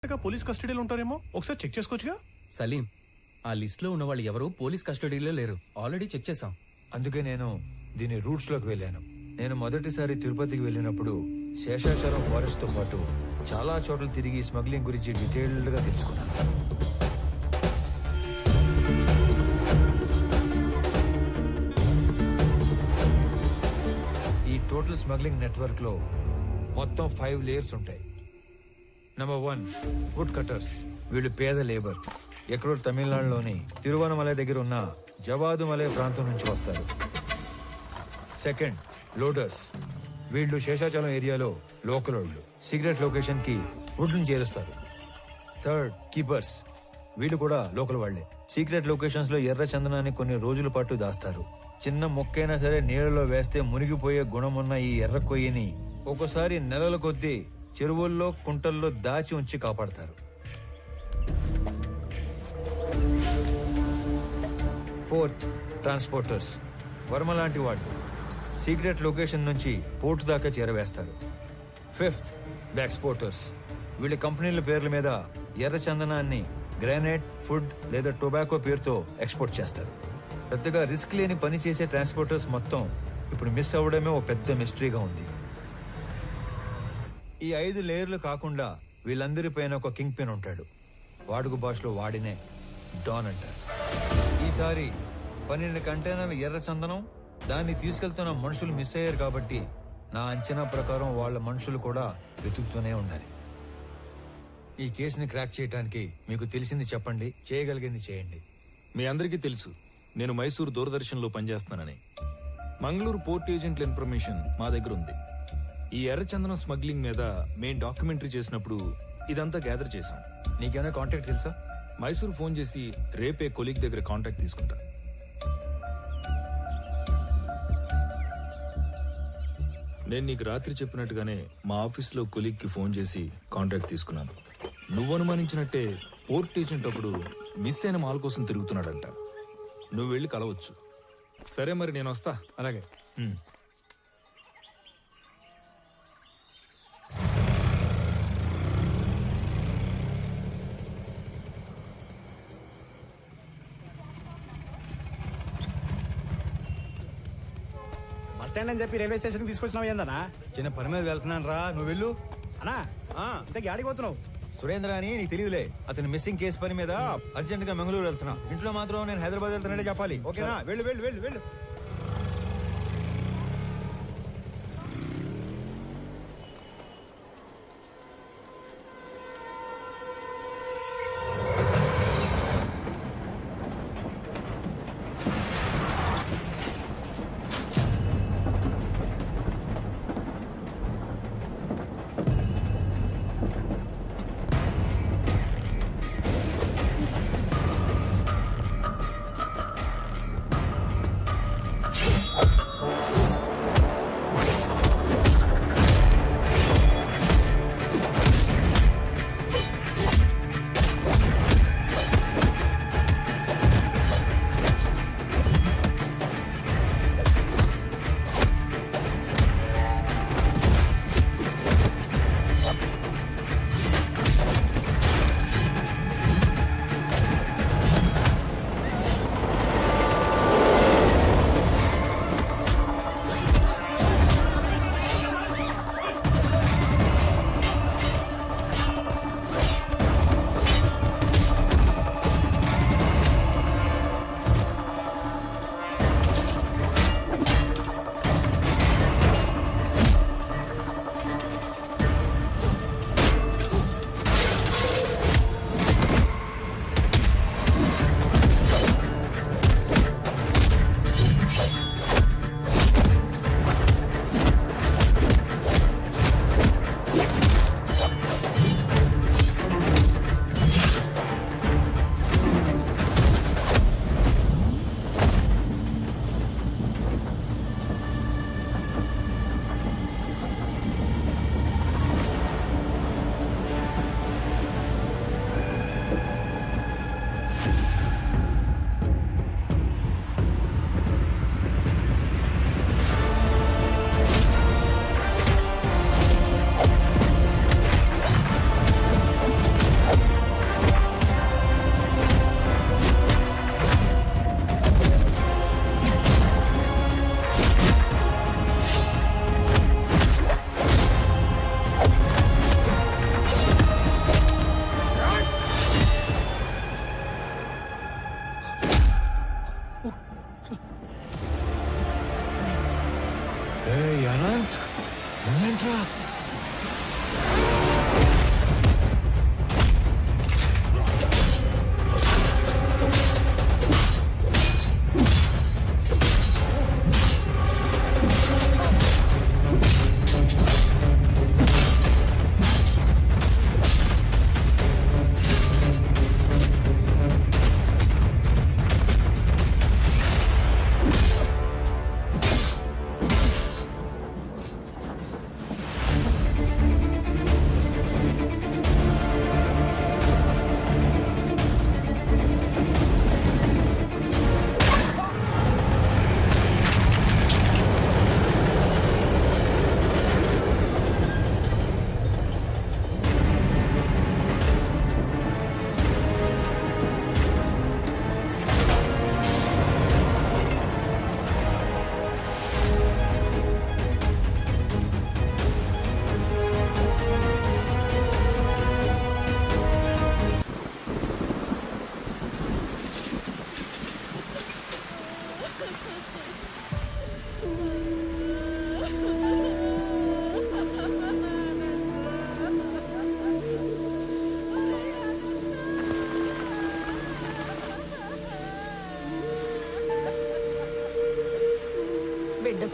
Police కస్టడీలో ఉంటారేమో, ఒకసారి చెక్ చేసుకోవచ్చుగా. సలీం, ఆ లిస్ట్ లో ఉన్న వాళ్ళు ఎవరు పోలీస్ కస్టడీలో లేరు. ఆల్రెడీ చెక్ చేశాం. అందుకే నేను దీని రూట్స్ లోకి వెళ్ళాను. నేను మొదటిసారి తిరుపతికి వెళ్ళినప్పుడు శేషాచలం ఫారెస్ట్ తో పాటు చాలా చోట్ల తిరిగి స్మగ్లింగ్ గురించి డీటెయిల్డ్ గా తెలుసుకున్నాను. ఈ టోటల్ స్మగ్లింగ్ నెట్వర్క్ లో మొత్తం 5 లేయర్స్ ఉంటాయి. Number 1, wood cutters. వీళ్ళు పేద లేబర్. ఎక్కడో తమిళనాడులోని తిరువనమలై దగ్గర ఉన్న జవాదుమలై ప్రాంతం నుంచి వస్తారు. Second, loaders. వీళ్ళు శేషాచలం ఏరియాలో లోకల్ వాళ్ళు. సీక్రెట్ లొకేషన్ కి వుడ్ ని చేరుస్తారు. Third, keepers. వీళ్ళు కూడా లోకల్ వాళ్లే. సీక్రెట్ లొకేషన్స్ లో ఎర్ర చందనాన్ని కొన్ని రోజుల పాటు దాస్తారు. చిన్న మొక్కైనా సరే నీళ్లలో వేస్తే మునిగిపోయే గుణమున్న ఈ ఎర్ర కొయ్యని ఒక్కోసారి నెలల కొద్దీ చెరువుల్లో కుంటల్లో దాచి ఉంచి కాపాడతారు. Fourth, transporters. వర్మ లాంటి వాళ్ళు సీక్రెట్ లొకేషన్ నుంచి పోర్టు దాకా చేరవేస్తారు. Fifth, the exporters. వీళ్ళ కంపెనీల పేర్ల మీద ఎర్ర చందనాన్ని గ్రానైట్, ఫుడ్ లేదా టొబాకో పేరుతో ఎక్స్పోర్ట్ చేస్తారు. పెద్దగా రిస్క్ లేని పని చేసే ట్రాన్స్పోర్టర్స్ మొత్తం ఇప్పుడు మిస్ అవ్వడమే ఓ పెద్ద మిస్టరీగా ఉంది. ఈ 5 లేయర్లు కాకుండా వీళ్ళందరిపైన ఒక కింగ్ పిన్ ఉంటాడు. వాడుక భాషలో వాడినే డాన్ అంటారు. ఈసారి 12 కంటైనర్ల ఎర్ర చందనం, దాన్ని తీసుకెళ్తున్న మనుషులు మిస్ అయ్యారు కాబట్టి నా అంచనా ప్రకారం వాళ్ళ మనుషులు కూడా వెతుకుతూనే ఉండాలి. ఈ కేసుని క్రాక్ చేయడానికి మీకు తెలిసింది చెప్పండి, చేయగలిగింది చేయండి. మీ అందరికీ తెలుసు నేను మైసూర్ దూరదర్శన్ లో పనిచేస్తున్నానని. మంగళూరు పోర్ట్ ఏజెంట్ల ఇన్ఫర్మేషన్ మా దగ్గర ఉంది. ఈ ఎర్రచందనం స్మగ్లింగ్ మీద మేం డాక్యుమెంటరీ చేసినప్పుడు ఇదంతా గ్యాదర్ చేశాం. నీకేమైనా కాంటాక్ట్ తెలుసా? మైసూర్ ఫోన్ చేసి రేపే కొలీగ్ దగ్గర కాంటాక్ట్ తీసుకుంటా. నేను నీకు రాత్రి చెప్పినట్టుగానే మా ఆఫీస్ లో కొలీగ్ కి ఫోన్ చేసి కాంటాక్ట్ తీసుకున్నాను. నువ్వు అనుమానించినట్టే పోర్ట్ ఏజెంట్ అప్పుడు మిస్ అయిన మాల్ కోసం తిరుగుతున్నాడంట. నువ్వు వెళ్ళి కలవచ్చు. సరే మరి నేను వస్తా. అలాగే. బస్ స్టాండ్ అని చెప్పి రైల్వే స్టేషన్ తీసుకొచ్చినావు ఏందన్నా? చిన్న పని మీద వెళ్తున్నాను రా, నువ్వు వెళ్ళు. అన్నా ఇంతకీ ఆడికి పోతున్నావు? సురేంద్ర అని నీకు తెలియదులే, అతని మిస్సింగ్ కేసు పని మీద అర్జెంట్ గా మంగళూరు వెళ్తున్నా. ఇంట్లో మాత్రం నేను హైదరాబాద్ వెళ్తానంటే చెప్పాలి, ఓకేనా? వెళ్ళు వెళ్ళు వెళ్ళు వెళ్ళు.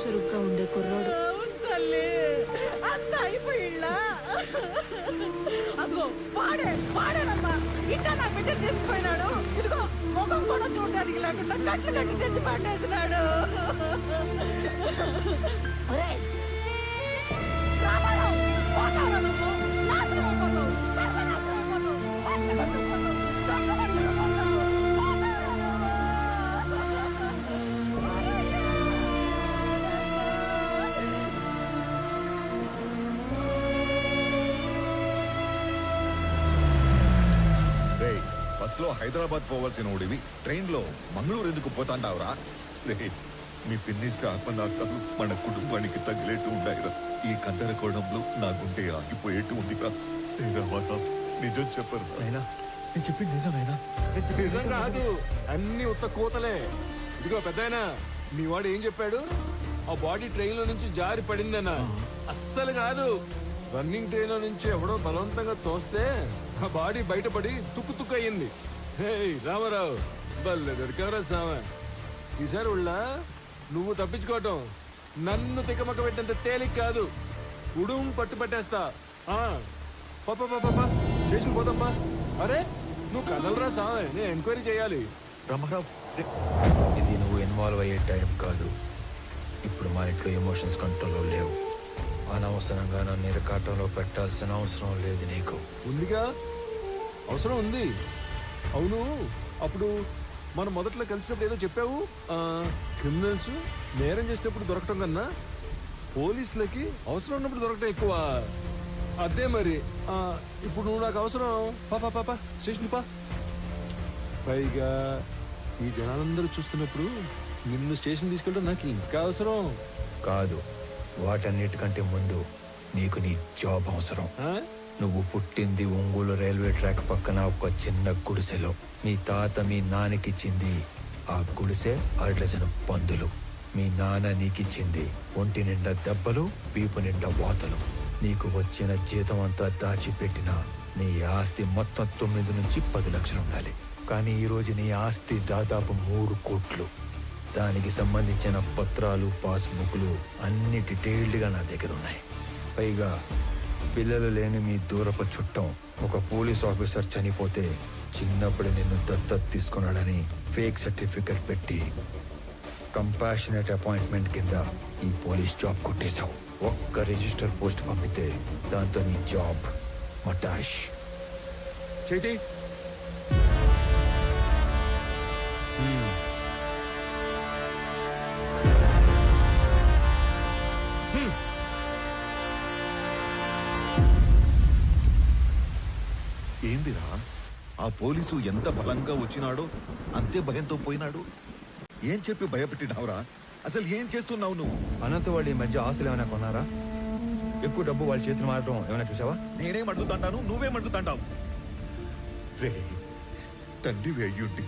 చురుగ్గా ఉండే కుర్రోడు. తల్లి అంత అయిపోయిళ్ళా అదిగో వాడేనమ్మా ఇంకా నా బిడ్డ తీసుకుపోయినాడు. ఇదిగో ముఖం కూడా చూడడానికి లేకుండా కట్లు కట్టి తెచ్చి పట్టేసినాడు. ఒరేయ్, రామారావు, పోతావా నువ్వు? నాశనం అయిపోతావు, సర్వనాశనం అయిపోతావు, పట్టు పట్టుకుపోతావు, దొంగ పట్టుకుపోతావు. పోతావా నువ్వు? రేయ్, బస్సులో హైదరాబాద్ పోవాల్సిన ఓడివి ట్రైన్ లో మంగళూరు ఎందుకు పోతాండావురా? రే, మీ పిన్ని శాపనార్థాలు మన కుటుంబానికి తగిలేట్టు ఉన్నాయిరా. ఈ కందరకోణంలో నా గుండె ఆగిపోయేట్టు ఉందిరా. నిజం చెప్పరు. అయినా నేను చెప్పింది నిజమేనా? నిజం కాదు, అన్ని ఉత్త కూతలే. ఇదిగో పెద్దాయనా, మీ వాడు ఏం చెప్పాడు? ఆ బాడీ ట్రైన్ లో నుంచి జారి పడిందన్నా. అస్సలు కాదు, రన్నింగ్ ట్రైన్ లో నుంచి ఎవడో బలవంతంగా తోస్తే ఆ బాడీ బయటపడి తుక్కు తుక్కు అయ్యింది. హే రామారావు, బల్లె దొరికావరా సామె. ఈసారి ఉళ్ళ నువ్వు తప్పించుకోవటం నన్ను తిక్కమక్క పెట్టినంత తేలిక కాదు. ఉడుం పట్టు పట్టేస్తా. పాప స్టేషన్ పోతామ్మా. అరే నువ్వు కదలరా సామె, నేను ఎంక్వైరీ చేయాలి. రమణరావు, ఇది నువ్వు ఇన్వాల్వ్ అయ్యే టైం కాదు. ఇప్పుడు మా ఇంట్లో ఎమోషన్స్ కంట్రోల్లో లేవు. అనవసరంగా నన్ను ఇరకాటంలో పెట్టాల్సిన అవసరం లేదు నీకు. ఉందిగా, అవసరం ఉంది. అవును, అప్పుడు మనం మొదట్లో కలిసినప్పుడు ఏదో చెప్పావు. క్రిమినల్స్ నేరం చేసినప్పుడు దొరకటం కన్నా పోలీసులకి అవసరం ఉన్నప్పుడు దొరకటం ఎక్కువ. అదే మరి. ఇప్పుడు నువ్వు నాకు అవసరం. పాప స్టేషన్ పా. పైగా ఈ జనాలందరూ చూస్తున్నప్పుడు నిన్ను స్టేషన్ తీసుకెళ్ళడం నాకు ఇంకా అవసరం కాదు. వాటన్నిటికంటే ముందు నీకు నీ జాబ్ అవసరం. నువ్వు పుట్టింది ఒంగోలు రైల్వే ట్రాక్ పక్కన ఒక చిన్న గుడిసెలో. మీ తాత మీ నాన్నకిచ్చింది ఆ గుడిసె 6 డజను పందులు. మీ నాన్న నీకిచ్చింది ఒంటి నిండా దెబ్బలు, వీపు నిండా వాతలు. నీకు వచ్చిన జీతం అంతా దాచిపెట్టిన నీ ఆస్తి మొత్తం 9 నుంచి 10 లక్షలు ఉండాలి. కానీ ఈరోజు నీ ఆస్తి దాదాపు 3 కోట్లు. దానికి సంబంధించిన పత్రాలు, పాస్బుక్లు అన్ని డీటెయిల్డ్గా నా దగ్గర ఉన్నాయి. పైగా పిల్లలు లేని మీ దూరపు చుట్టం ఒక పోలీస్ ఆఫీసర్ చనిపోతే చిన్నప్పుడు నిన్ను దత్తత తీసుకున్నాడని ఫేక్ సర్టిఫికెట్ పెట్టి కంపాషనేట్ అపాయింట్మెంట్ కింద ఈ పోలీస్ జాబ్ కొట్టేశావు. ఒక్క రిజిస్టర్ పోస్ట్ పంపితే దాంతో నీ జాబ్ మటాష్. చేతి ఏందిరా, ఆ పోలీసు ఎంత బలంగా వచ్చినాడో అంతే భయంతో పోయినాడు. ఏం చెప్పి భయపెట్టినావురా? అసలు ఏం చేస్తున్నావు నువ్వు? అనంత వాళ్ళు ఈ మధ్య ఆస్తులు ఏమైనా కొన్నారా? ఎక్కువ డబ్బు వాళ్ళ చేతులు మారడం ఏమైనా చూసావా? నేనేం అడ్డుతాంటాను, నువ్వేం అడ్డుతాంటావు? రే, తండ్రి అయ్యుండి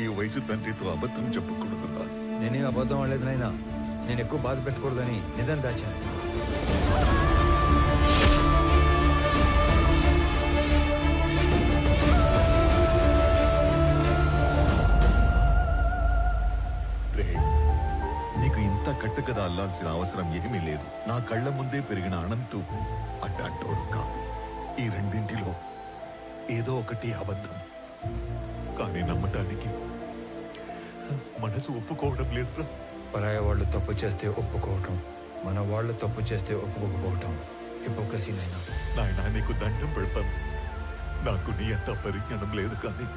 ఈ వయసు తండ్రితో అబద్ధం చెప్పకూడదురా. నేనేం అబద్ధం అనలేదు నాయనా. నేను ఎక్కువ బాధ పెట్టకూడదని నిజం దాచాను. నీకు ఇంత కట్టుకథ అల్లాల్సిన అవసరం ఏమీ లేదు. నా కళ్ళ ముందే పెరిగిన అనంతు అడ్డంటోడు కాదు. ఈ రెండింటిలో ఏదో ఒకటి అబద్ధం. కానీ నమ్మటానికి మనసు ఒప్పుకోవడం లేదురా. పరాయ వాళ్ళు తప్పు చేస్తే ఒప్పుకోవటం, మన వాళ్ళు తప్పు చేస్తే ఒప్పుకోకపోవటం హిపోక్రసీ నాయనా. నాయనా, నీకు దండం పెడతాను. నాకు నీ అంత పరిజ్ఞానం లేదు, కానీ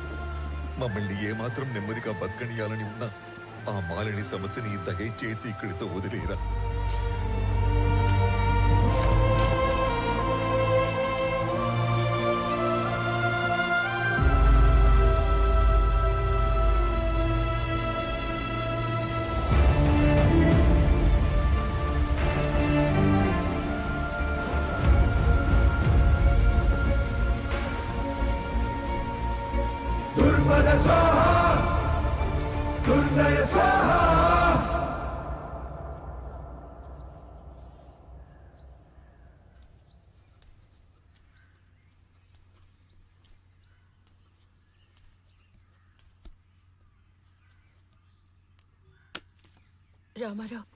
మమ్మల్ని ఏమాత్రం నెమ్మదిగా బతకనియాలని ఉన్నా ఆ మాలిని సమస్యని దయచేసి ఇక్కడితో వదిలేరా. రామారావు,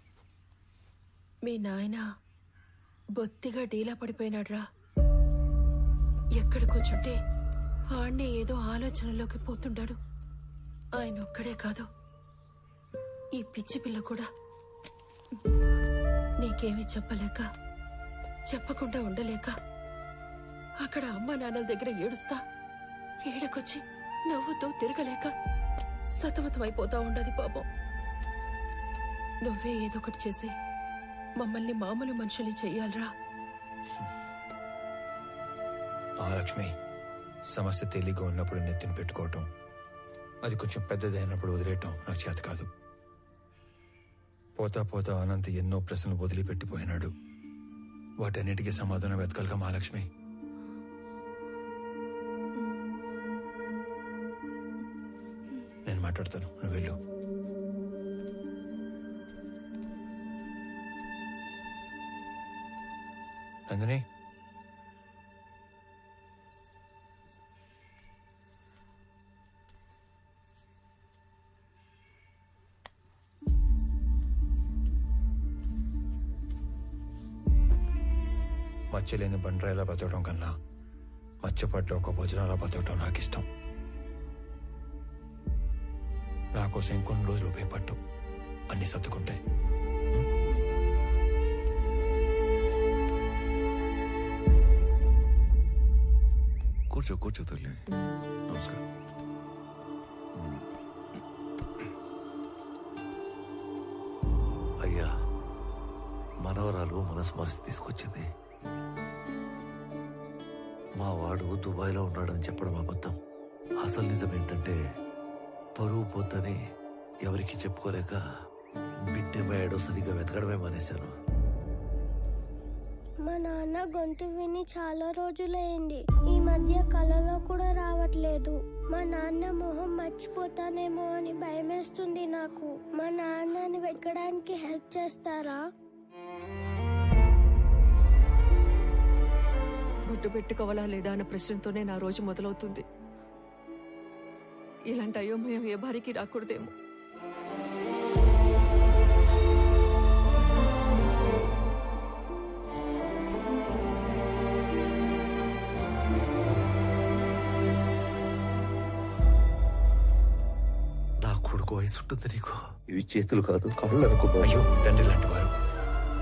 మీ నాయన బొత్తిగా డీలా పడిపోయినాడ్రా. ఎక్కడ కూర్చుంటే ఆణ్ణే ఏదో ఆలోచనలోకి పోతుండాడు. ఆయన ఒక్కడే కాదు, ఈ పిచ్చి పిల్ల కూడా. నీకేమీ చెప్పలేక, చెప్పకుండా ఉండలేక అక్కడ అమ్మ నాన్నల దగ్గర ఏడుస్తా, ఈడకొచ్చి నవ్వుతూ తిరగలేక సతమతమైపోతా ఉండదు పాపం. నువ్వే ఏదో ఒకటి చేసి మమ్మల్ని మామూలు మనుషుల్ని చెయ్యాలరా. మహాలక్ష్మి, సమస్య తేలిగ్గా ఉన్నప్పుడు నెత్తిన పెట్టుకోవటం, అది కొంచెం పెద్దదైనప్పుడు వదిలేయటం నాకు చేత కాదు. పోతా పోతా అనంత ఎన్నో ప్రశ్నలు వదిలిపెట్టిపోయినాడు. వాటన్నిటికీ సమాధానం వెతకాలిగా మహాలక్ష్మి. నేను మాట్లాడతాను, నువ్వు వెళ్ళు. నందిని, మచ్చలేని బండరాయిలా బతకడం కన్నా మచ్చపట్ల ఒక భోజనాలా బతకడం నాకు ఇష్టం. నా కోసం ఇంకొన్ని రోజులు ఉపయోగపట్టు, అన్ని సర్దుకుంటాయి. కూర్చో కూర్చో తల్లి. నమస్కారం. అయ్యా, మనవరాలు మనస్మరిసి తీసుకొచ్చింది. మా వాడు దుబాయ్లో ఉన్నాడని చెప్పడం అబద్ధం. అసలు నిజం ఏంటంటే పరువు పోతని ఎవరికి చెప్పుకోలేక బిడ్డేమయ్యాడో సరిగ్గా వెతకడమే మానేశాను. మా నాన్న గొంతు విని చాలా రోజులైంది. ఈ మధ్య కలలో కూడా రావట్లేదు. మా నాన్న మొహం మర్చిపోతానేమో అని భయమేస్తుంది నాకు. మా నాన్నని వెతకడానికి హెల్ప్ చేస్తారా? బొట్టు పెట్టుకోవాలా లేదా అన్న ప్రశ్నతోనే నా రోజు మొదలవుతుంది. ఇలాంటి అయోమయం ఏ భార్యకి రాకూడదేమో. నా కొడుకు వయసు ఉంటుంది నీకు. ఇవి చేతులు కాదు, కళ్ళు అనుకో. అయ్యో, తండ్రి లాంటి వారు,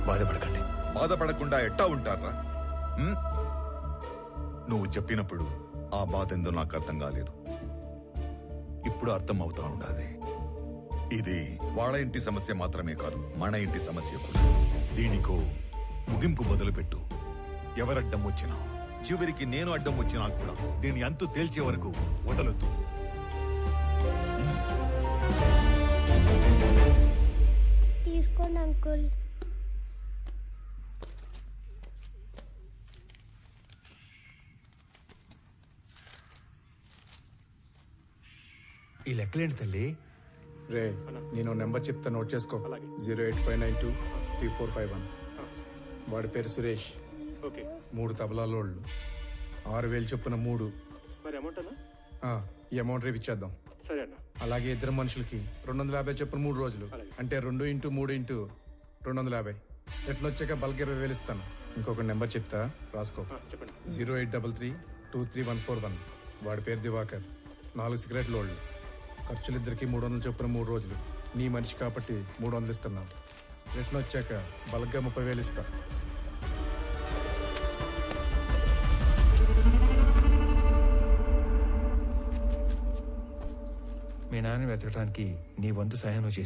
బాధపడకండి. బాధపడకుండా ఎట్టా ఉంటారా? నువ్వు చెప్పినప్పుడు ఆ బాధ ఎందో నాకు అర్థం కాలేదు. ఇప్పుడు అర్థం అవుతా ఉండాలి. ఇది వాళ్ళ ఇంటి సమస్య మాత్రమే కాదు, మన ఇంటి సమస్య కూడా. దీనికో ముగింపు మొదలుపెట్టు. ఎవరడ్డం వచ్చినా, చివరికి నేను అడ్డం వచ్చినా కూడా దీని అంతు తేల్చే వరకు వదలొద్దు. తీసుకోండి అంకుల్. ఈ లెక్కలేంటి తల్లి? రే, నేను నెంబర్ చెప్తా, నోట్ చేసుకో. 085923451. వాడి పేరు సురేష్. 3 తబలాలోళ్ళు, 6000 చొప్పున 3. ఈ అమౌంట్ రేపు ఇచ్చేద్దాం. అలాగే ఇద్దరు మనుషులకి 250 చొప్పున 3 రోజులు, అంటే 2 × 3 × 250. రిటర్న్ వచ్చాక బల్క్ 20,000 ఇస్తాను. ఇంకొక నెంబర్ చెప్తా, రాసుకో. 083323141. వాడి పేరు దివాకర్. 4 సిగరెట్ లోళ్ళు. ఖర్చులిద్దరికి 300 చొప్పున 3 రోజులు. నీ మనిషి కాబట్టి 300 ఇస్తున్నాం. రిటర్న్ వచ్చాక బల్క్గా 30,000 ఇస్తా. మీ నాన్న వెతకడానికి నీ వంతు సహాయం చేసి